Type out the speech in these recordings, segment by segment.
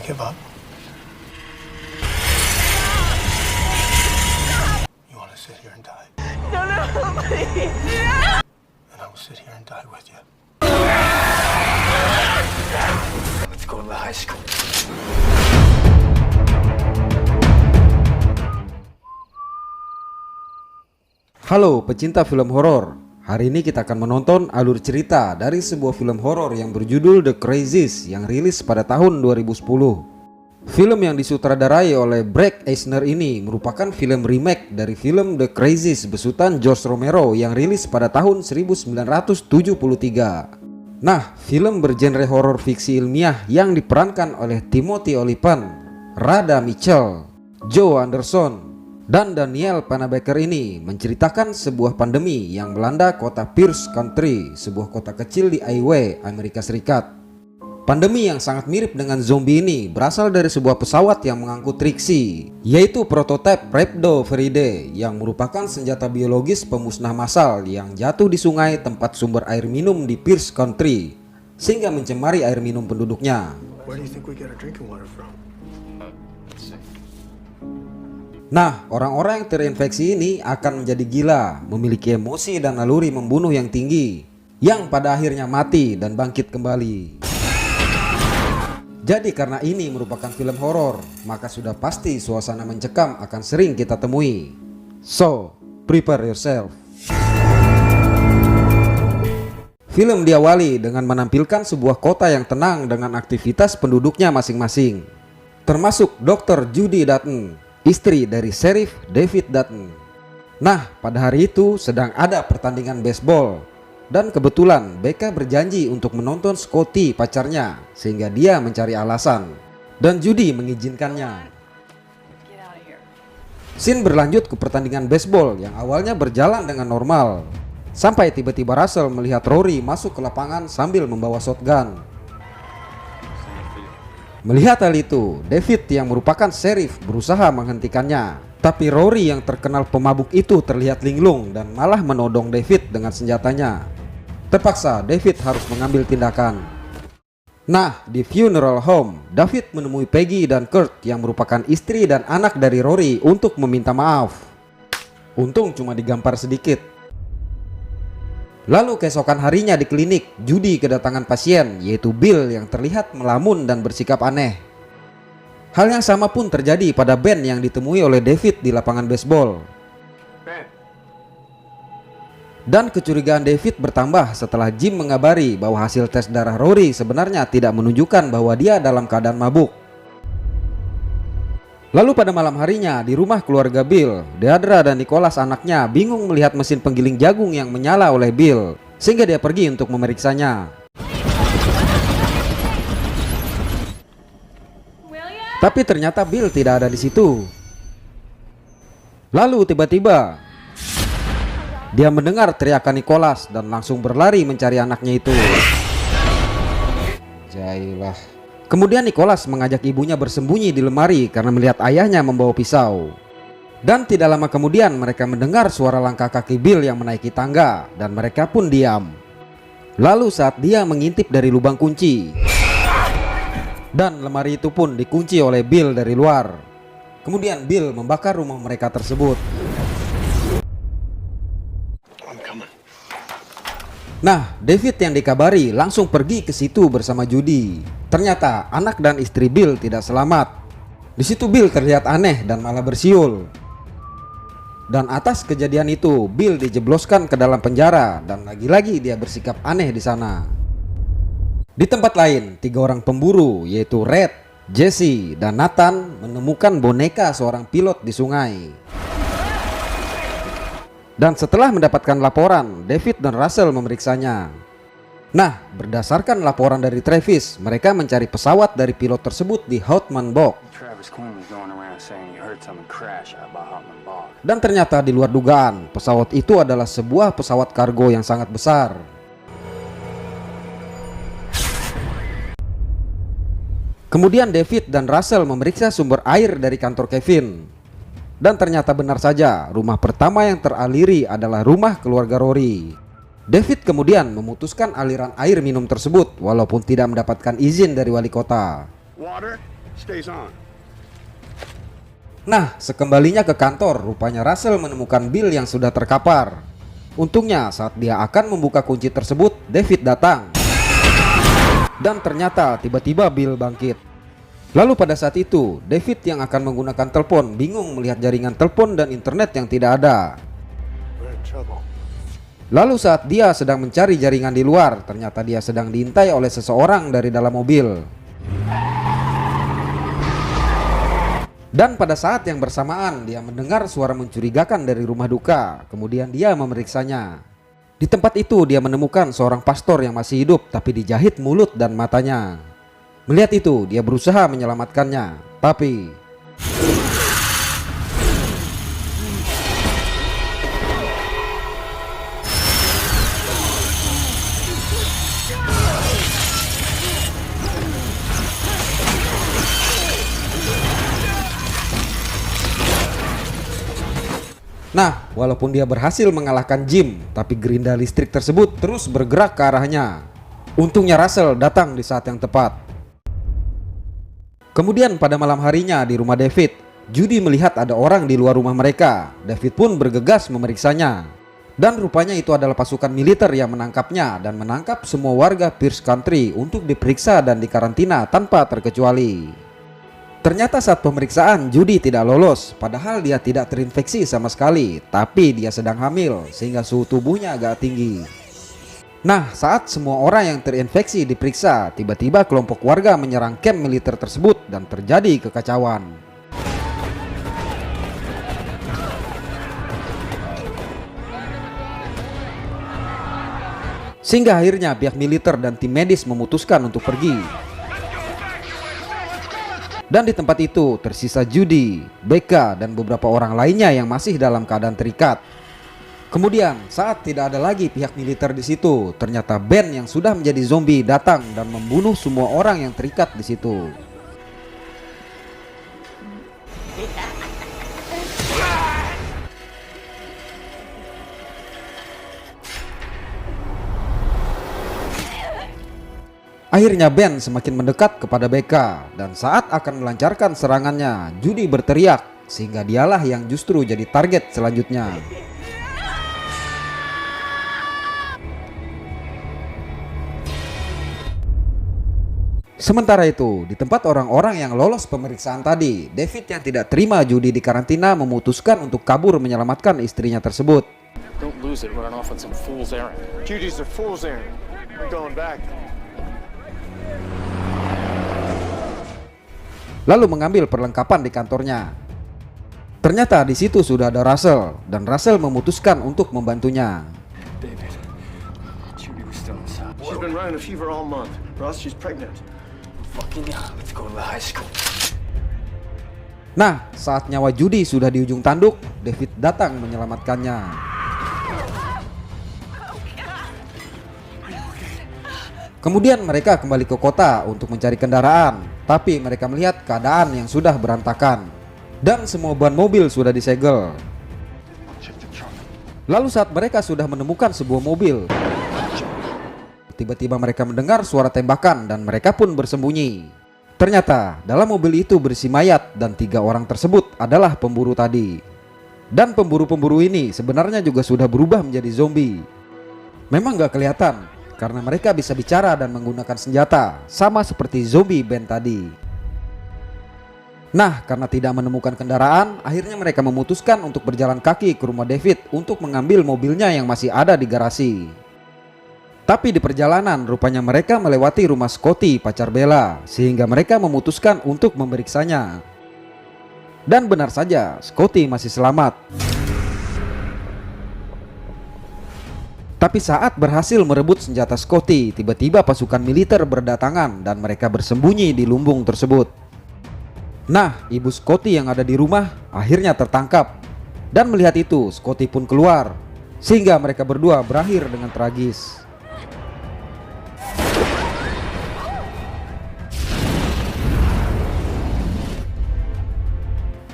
give up? You want to sit here and die? No, please. And I will sit here and die with you. Let's go to the high school. Halo pecinta film horor. Hari ini kita akan menonton alur cerita dari sebuah film horor yang berjudul The Crazies yang rilis pada tahun 2010. Film yang disutradarai oleh Brett Eisner ini merupakan film remake dari film The Crazies besutan George Romero yang rilis pada tahun 1973. Nah, film bergenre horor fiksi ilmiah yang diperankan oleh Timothy Olyphant, Radha Mitchell, Joe Anderson, dan Daniel Panabaker ini menceritakan sebuah pandemi yang melanda kota Pierce County, sebuah kota kecil di Iowa, Amerika Serikat. Pandemi yang sangat mirip dengan zombie ini berasal dari sebuah pesawat yang mengangkut Trixie, yaitu prototipe Rhabdoviridae yang merupakan senjata biologis pemusnah massal yang jatuh di sungai tempat sumber air minum di Pierce County, sehingga mencemari air minum penduduknya. Where do you think we get our drinking water from? Nah, orang-orang yang terinfeksi ini akan menjadi gila, memiliki emosi dan naluri membunuh yang tinggi, yang pada akhirnya mati dan bangkit kembali. Jadi karena ini merupakan film horor, maka sudah pasti suasana mencekam akan sering kita temui. So, prepare yourself. Film diawali dengan menampilkan sebuah kota yang tenang dengan aktivitas penduduknya masing-masing, termasuk Dr. Judy Dutton, istri dari Sheriff David Dutton. Nah, pada hari itu sedang ada pertandingan baseball, dan kebetulan Becca berjanji untuk menonton Scotty pacarnya, sehingga dia mencari alasan, dan Judy mengizinkannya. Scene berlanjut ke pertandingan baseball yang awalnya berjalan dengan normal, sampai tiba-tiba Russell melihat Rory masuk ke lapangan sambil membawa shotgun. Melihat hal itu, David yang merupakan sheriff berusaha menghentikannya. Tapi Rory yang terkenal pemabuk itu terlihat linglung dan malah menodong David dengan senjatanya. Terpaksa David harus mengambil tindakan. Nah, di funeral home, David menemui Peggy dan Kurt yang merupakan istri dan anak dari Rory untuk meminta maaf. Untung cuma digampar sedikit. Lalu keesokan harinya di klinik, Judy kedatangan pasien yaitu Bill yang terlihat melamun dan bersikap aneh. Hal yang sama pun terjadi pada Ben yang ditemui oleh David di lapangan baseball. Dan kecurigaan David bertambah setelah Jim mengabari bahwa hasil tes darah Rory sebenarnya tidak menunjukkan bahwa dia dalam keadaan mabuk. Lalu pada malam harinya di rumah keluarga Bill, Deidre dan Nicholas anaknya bingung melihat mesin penggiling jagung yang menyala oleh Bill, sehingga dia pergi untuk memeriksanya. Tapi ternyata Bill tidak ada di situ. Lalu tiba-tiba dia mendengar teriakan Nicholas dan langsung berlari mencari anaknya itu. Jailah. Kemudian Nicholas mengajak ibunya bersembunyi di lemari karena melihat ayahnya membawa pisau. Dan tidak lama kemudian mereka mendengar suara langkah kaki Bill yang menaiki tangga dan mereka pun diam. Lalu saat dia mengintip dari lubang kunci, dan lemari itu pun dikunci oleh Bill dari luar. Kemudian Bill membakar rumah mereka tersebut. Nah, David yang dikabari langsung pergi ke situ bersama Judy. Ternyata anak dan istri Bill tidak selamat. Di situ Bill terlihat aneh dan malah bersiul. Dan atas kejadian itu, Bill dijebloskan ke dalam penjara dan lagi-lagi dia bersikap aneh di sana. Di tempat lain, 3 orang pemburu yaitu Red, Jesse, dan Nathan menemukan boneka seorang pilot di sungai. Dan setelah mendapatkan laporan, David dan Russell memeriksanya. Nah, berdasarkan laporan dari Travis, mereka mencari pesawat dari pilot tersebut di Houtman Bog. Dan ternyata di luar dugaan, pesawat itu adalah sebuah pesawat kargo yang sangat besar. Kemudian David dan Russell memeriksa sumber air dari kantor Kevin. Dan ternyata benar saja, rumah pertama yang teraliri adalah rumah keluarga Rory. David kemudian memutuskan aliran air minum tersebut walaupun tidak mendapatkan izin dari wali kota. stays on. Nah, sekembalinya ke kantor, rupanya Russell menemukan Bill yang sudah terkapar. Untungnya saat dia akan membuka kunci tersebut, David datang. Dan ternyata tiba-tiba Bill bangkit. Lalu pada saat itu, David yang akan menggunakan telepon bingung melihat jaringan telepon dan internet yang tidak ada. We're in trouble. Lalu saat dia sedang mencari jaringan di luar, ternyata dia sedang diintai oleh seseorang dari dalam mobil. Dan pada saat yang bersamaan dia mendengar suara mencurigakan dari rumah duka. Kemudian dia memeriksanya. Di tempat itu dia menemukan seorang pastor yang masih hidup tapi dijahit mulut dan matanya. Melihat itu dia berusaha menyelamatkannya, tapi nah, walaupun dia berhasil mengalahkan Jim, tapi gerinda listrik tersebut terus bergerak ke arahnya. Untungnya Russell datang di saat yang tepat. Kemudian pada malam harinya di rumah David, Judy melihat ada orang di luar rumah mereka. David pun bergegas memeriksanya. Dan rupanya itu adalah pasukan militer yang menangkapnya dan menangkap semua warga Pierce Country untuk diperiksa dan dikarantina tanpa terkecuali. Ternyata saat pemeriksaan Judy tidak lolos, padahal dia tidak terinfeksi sama sekali, tapi dia sedang hamil sehingga suhu tubuhnya agak tinggi. Nah, saat semua orang yang terinfeksi diperiksa, tiba-tiba kelompok warga menyerang kamp militer tersebut dan terjadi kekacauan. Sehingga akhirnya pihak militer dan tim medis memutuskan untuk pergi. Dan di tempat itu tersisa Judy, Becca, dan beberapa orang lainnya yang masih dalam keadaan terikat. Kemudian saat tidak ada lagi pihak militer di situ, ternyata Ben yang sudah menjadi zombie datang dan membunuh semua orang yang terikat di situ. Akhirnya Ben semakin mendekat kepada Becca dan saat akan melancarkan serangannya, Judy berteriak sehingga dialah yang justru jadi target selanjutnya. Sementara itu, di tempat orang-orang yang lolos pemeriksaan tadi, David yang tidak terima Judy di karantina memutuskan untuk kabur menyelamatkan istrinya tersebut. Don't lose it running off on some fool's errand. Judy's a fool's errand. We're going back. Lalu mengambil perlengkapan di kantornya. Ternyata di situ sudah ada Russell dan Russell memutuskan untuk membantunya. David, Judy was still inside. She's been running a fever all month. Russ, she's pregnant. Fucking yeah, let's go to the high school. Nah, saat nyawa Judy sudah di ujung tanduk, David datang menyelamatkannya. Kemudian mereka kembali ke kota untuk mencari kendaraan, tapi mereka melihat keadaan yang sudah berantakan dan semua ban mobil sudah disegel. Lalu saat mereka sudah menemukan sebuah mobil, tiba-tiba mereka mendengar suara tembakan dan mereka pun bersembunyi. Ternyata dalam mobil itu berisi mayat dan 3 orang tersebut adalah pemburu tadi. Dan pemburu-pemburu ini sebenarnya juga sudah berubah menjadi zombie. Memang gak kelihatan karena mereka bisa bicara dan menggunakan senjata, sama seperti zombie Ben tadi. Nah, karena tidak menemukan kendaraan, akhirnya mereka memutuskan untuk berjalan kaki ke rumah David untuk mengambil mobilnya yang masih ada di garasi. Tapi di perjalanan, rupanya mereka melewati rumah Scotty, pacar Bella, sehingga mereka memutuskan untuk memeriksanya. Dan benar saja, Scotty masih selamat. Tapi saat berhasil merebut senjata Scotty, tiba-tiba pasukan militer berdatangan dan mereka bersembunyi di lumbung tersebut. Nah, ibu Scotty yang ada di rumah akhirnya tertangkap. Dan melihat itu, Scotty pun keluar. Sehingga mereka berdua berakhir dengan tragis.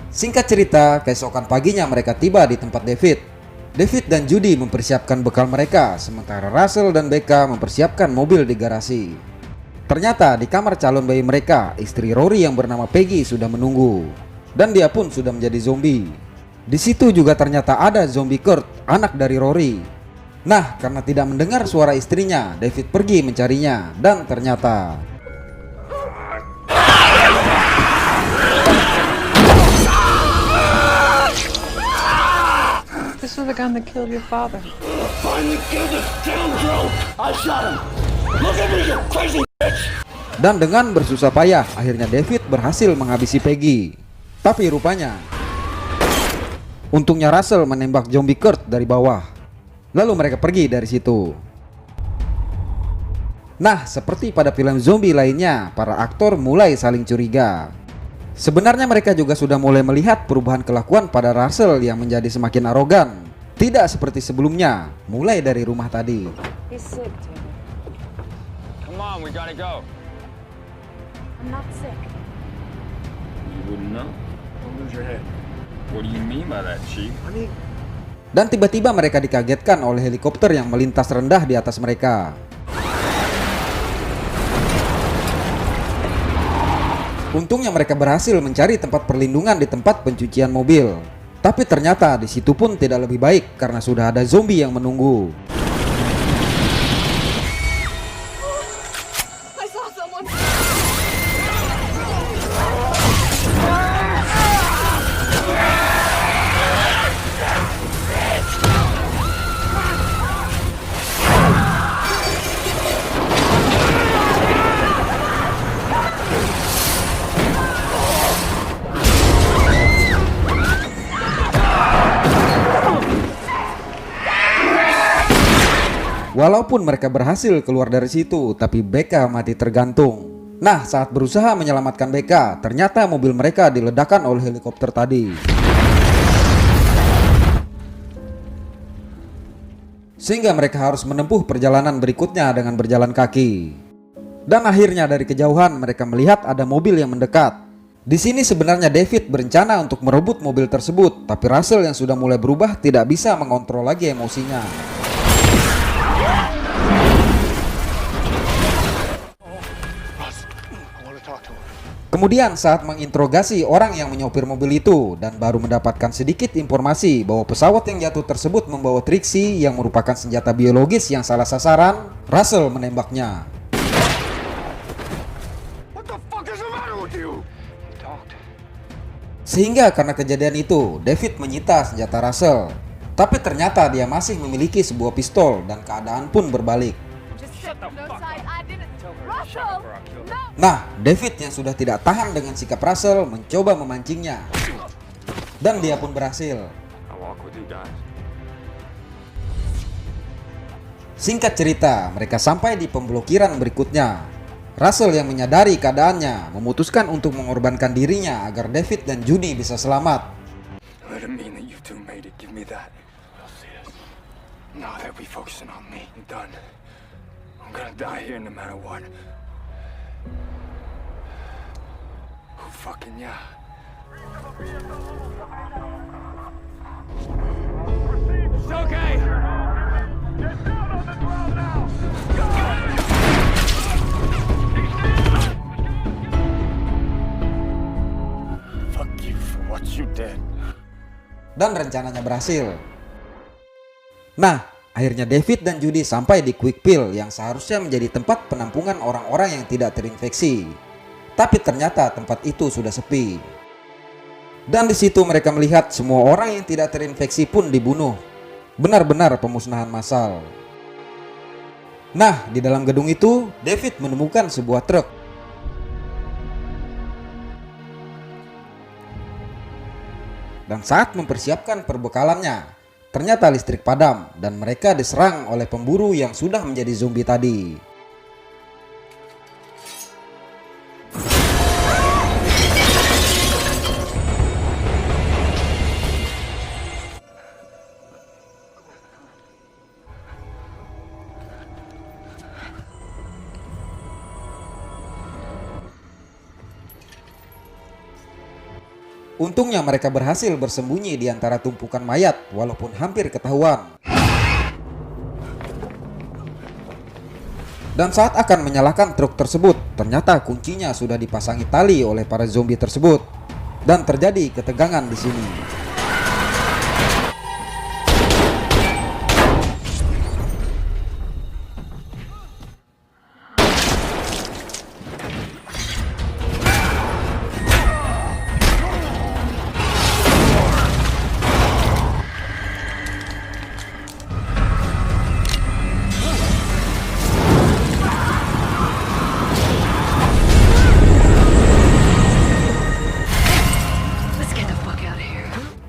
Singkat cerita, keesokan paginya mereka tiba di tempat David. David dan Judy mempersiapkan bekal mereka, sementara Russell dan Becca mempersiapkan mobil di garasi. Ternyata di kamar calon bayi mereka, istri Rory yang bernama Peggy sudah menunggu. Dan dia pun sudah menjadi zombie. Di situ juga ternyata ada zombie Kurt, anak dari Rory. Nah, karena tidak mendengar suara istrinya, David pergi mencarinya. Dan ternyata This was the gun that killed your father. dan dengan bersusah payah, akhirnya David berhasil menghabisi Peggy. Tapi rupanya, untungnya Russell menembak zombie Kurt dari bawah. Lalu mereka pergi dari situ. Nah, seperti pada film zombie lainnya, para aktor mulai saling curiga. Sebenarnya mereka juga sudah mulai melihat perubahan kelakuan pada Russell yang menjadi semakin arogan. Tidak seperti sebelumnya, mulai dari rumah tadi. He's sick, Tim. Come on, we gotta go. I'm not sick. You wouldn't know. Don't lose your head. What do you mean by that, Chief? Dan tiba-tiba mereka dikagetkan oleh helikopter yang melintas rendah di atas mereka. Untungnya mereka berhasil mencari tempat perlindungan di tempat pencucian mobil. Tapi ternyata di situ pun tidak lebih baik karena sudah ada zombie yang menunggu. I saw someone. Walaupun mereka berhasil keluar dari situ, tapi Becca mati tergantung. Nah, saat berusaha menyelamatkan Becca, ternyata mobil mereka diledakkan oleh helikopter tadi. Sehingga mereka harus menempuh perjalanan berikutnya dengan berjalan kaki. Dan akhirnya dari kejauhan mereka melihat ada mobil yang mendekat. Di sini sebenarnya David berencana untuk merebut mobil tersebut, tapi Russell yang sudah mulai berubah tidak bisa mengontrol lagi emosinya. Kemudian saat menginterogasi orang yang menyopir mobil itu dan baru mendapatkan sedikit informasi bahwa pesawat yang jatuh tersebut membawa Trixie yang merupakan senjata biologis yang salah sasaran, Russell menembaknya. What the fuck is the matter with you? Sehingga karena kejadian itu, David menyita senjata Russell. Tapi ternyata dia masih memiliki sebuah pistol dan keadaan pun berbalik. Just shut the fuck up. I didn't. Russell, no. Nah, David yang sudah tidak tahan dengan sikap Russell mencoba memancingnya. Dan dia pun berhasil. I'll walk with you guys. Singkat cerita, mereka sampai di pemblokiran berikutnya. Russell yang menyadari keadaannya memutuskan untuk mengorbankan dirinya agar David dan Judy bisa selamat. I didn't mean that you two made it. Give me that. Now that we focusing on me, I'm done. I'm gonna die here no matter what. Oh, fucking yeah. It's okay. Get down on the ground now. Fuck you for what you did. Dan rencananya berhasil. Nah, akhirnya David dan Judy sampai di Quick Pill yang seharusnya menjadi tempat penampungan orang-orang yang tidak terinfeksi. Tapi ternyata tempat itu sudah sepi. Dan di situ mereka melihat semua orang yang tidak terinfeksi pun dibunuh. Benar-benar pemusnahan massal. Nah, di dalam gedung itu, David menemukan sebuah truk. Dan saat mempersiapkan perbekalannya, ternyata listrik padam dan mereka diserang oleh pemburu yang sudah menjadi zombie tadi. Untungnya mereka berhasil bersembunyi di antara tumpukan mayat walaupun hampir ketahuan. Dan saat akan menyalakan truk tersebut, ternyata kuncinya sudah dipasangi tali oleh para zombie tersebut. Dan terjadi ketegangan di sini.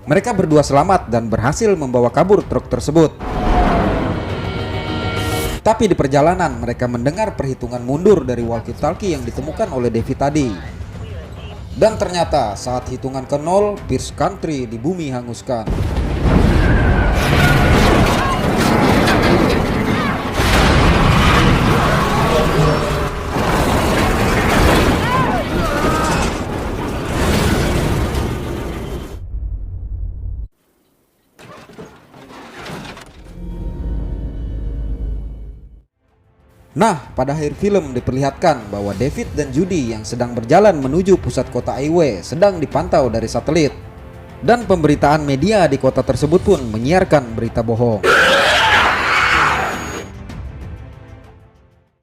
Mereka berdua selamat dan berhasil membawa kabur truk tersebut. Tapi di perjalanan mereka mendengar perhitungan mundur dari walkie-talkie yang ditemukan oleh David tadi. Dan ternyata saat hitungan ke 0, Pierce Country di bumi hanguskan. Nah, pada akhir film diperlihatkan bahwa David dan Judy yang sedang berjalan menuju pusat kota Aiwe sedang dipantau dari satelit. Dan pemberitaan media di kota tersebut pun menyiarkan berita bohong.